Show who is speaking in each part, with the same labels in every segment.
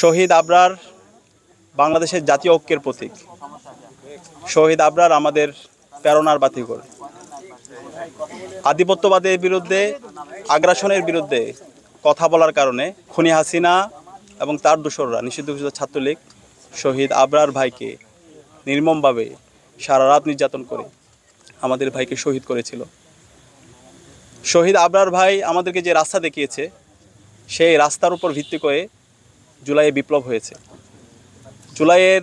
Speaker 1: শহীদ আবরার বাংলাদেশের জাতীয় ঐক্যের প্রতীক। শহীদ আবরার আমাদের প্রেরণার বাতিঘর। আধিপত্যবাদের বিরুদ্ধে, আগ্রাসনের বিরুদ্ধে কথা বলার কারণে খুনি হাসিনা এবং তার দোসররা নিষিদ্ধ ঘোষিত ছাত্রলীগ শহীদ আবরার ভাইকে নির্মমভাবে সারা রাত নির্যাতন করে আমাদের ভাইকে শহীদ করেছিল। শহীদ আবরার ভাই আমাদেরকে যে রাস্তা দেখিয়েছে, সেই রাস্তার উপর ভিত্তি করে জুলাইয়ে বিপ্লব হয়েছে। জুলাইয়ের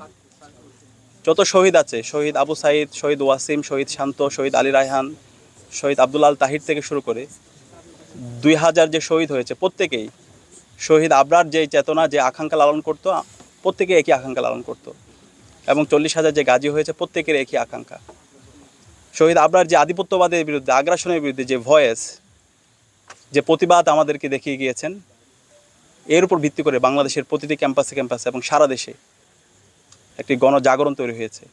Speaker 1: যত শহীদ আছে, শহীদ আবু সাইদ, শহীদ ওয়াসিম, শহীদ শান্ত, শহীদ আলী রায়হান, শহীদ আব্দুল আল তাহির থেকে শুরু করে 2000 যে শহীদ হয়েছে, প্রত্যেকেই শহীদ আবরার যে চেতনা, যে আকাঙ্ক্ষা লালন করতো, প্রত্যেকে একই আকাঙ্ক্ষা লালন করতো। এবং 40,000 যে গাজী হয়েছে, প্রত্যেকের একই আকাঙ্ক্ষা। শহীদ আবরার যে আধিপত্যবাদের বিরুদ্ধে, আগ্রাসনের বিরুদ্ধে যে ভয়েস, যে প্রতিবাদ আমাদেরকে দেখিয়ে গিয়েছেন, এর উপর ভিত্তি করে বাংলাদেশের প্রতিটি ক্যাম্পাসে ক্যাম্পাসে এবং সারা দেশে একটি গণজাগরণ তৈরি হয়েছে।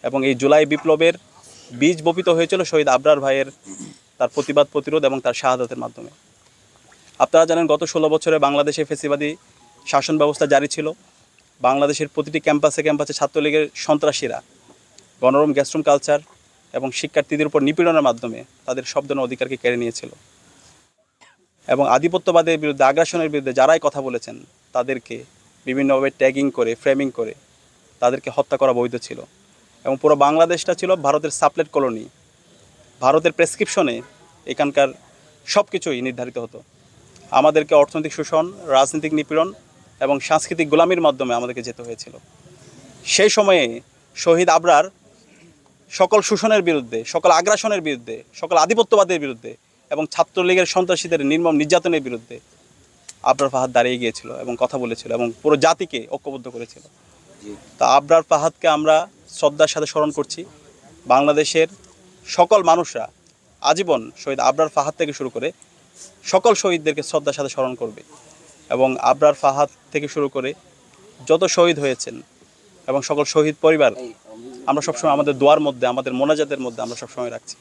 Speaker 1: এবং এই জুলাই বিপ্লবের বীজ বপিত হয়েছিল শহীদ আবরার ভাইয়ের তার প্রতিবাদ, প্রতিরোধ এবং তার শাহাদাতের মাধ্যমে। আপনারা জানেন, গত 16 বছরে বাংলাদেশে ফ্যাসিবাদী শাসন ব্যবস্থা জারি ছিল। বাংলাদেশের প্রতিটি ক্যাম্পাসে ক্যাম্পাসে ছাত্রলীগের সন্ত্রাসীরা গণরম, গ্যাস্ট্রুম কালচার এবং শিক্ষার্থীদের উপর নিপীড়নের মাধ্যমে তাদের শব্দের অধিকারকে কেড়ে নিয়েছিল। এবং আধিপত্যবাদের বিরুদ্ধে, আগ্রাসনের বিরুদ্ধে যারাই কথা বলেছেন, তাদেরকে বিভিন্নভাবে ট্যাগিং করে, ফ্রেমিং করে তাদেরকে হত্যা করা বৈধ ছিল। এবং পুরো বাংলাদেশটা ছিল ভারতের সাপ্লেট কলোনি। ভারতের প্রেসক্রিপশনে এখানকার সব কিছুই নির্ধারিত হতো। আমাদেরকে অর্থনৈতিক শোষণ, রাজনৈতিক নিপীড়ন এবং সাংস্কৃতিক গোলামির মাধ্যমে আমাদেরকে যেতে হয়েছিল। সেই সময়ে শহীদ আবরার সকল শোষণের বিরুদ্ধে, সকল আগ্রাসনের বিরুদ্ধে, সকল আধিপত্যবাদের বিরুদ্ধে এবং ছাত্রলীগের সন্ত্রাসীদের নির্মম নির্যাতনের বিরুদ্ধে আবরার ফাহাদ দাঁড়িয়ে গিয়েছিল এবং কথা বলেছিল এবং পুরো জাতিকে ঐক্যবদ্ধ করেছিল। তা আবরার ফাহাদকে আমরা শ্রদ্ধার সাথে স্মরণ করছি। বাংলাদেশের সকল মানুষরা আজীবন শহীদ আবরার ফাহাদ থেকে শুরু করে সকল শহীদদেরকে শ্রদ্ধার সাথে স্মরণ করবে। এবং আবরার ফাহাদ থেকে শুরু করে যত শহীদ হয়েছেন এবং সকল শহীদ পরিবার আমরা সবসময় আমাদের দোয়ার মধ্যে, আমাদের মোনাজাতের মধ্যে আমরা সবসময় রাখছি।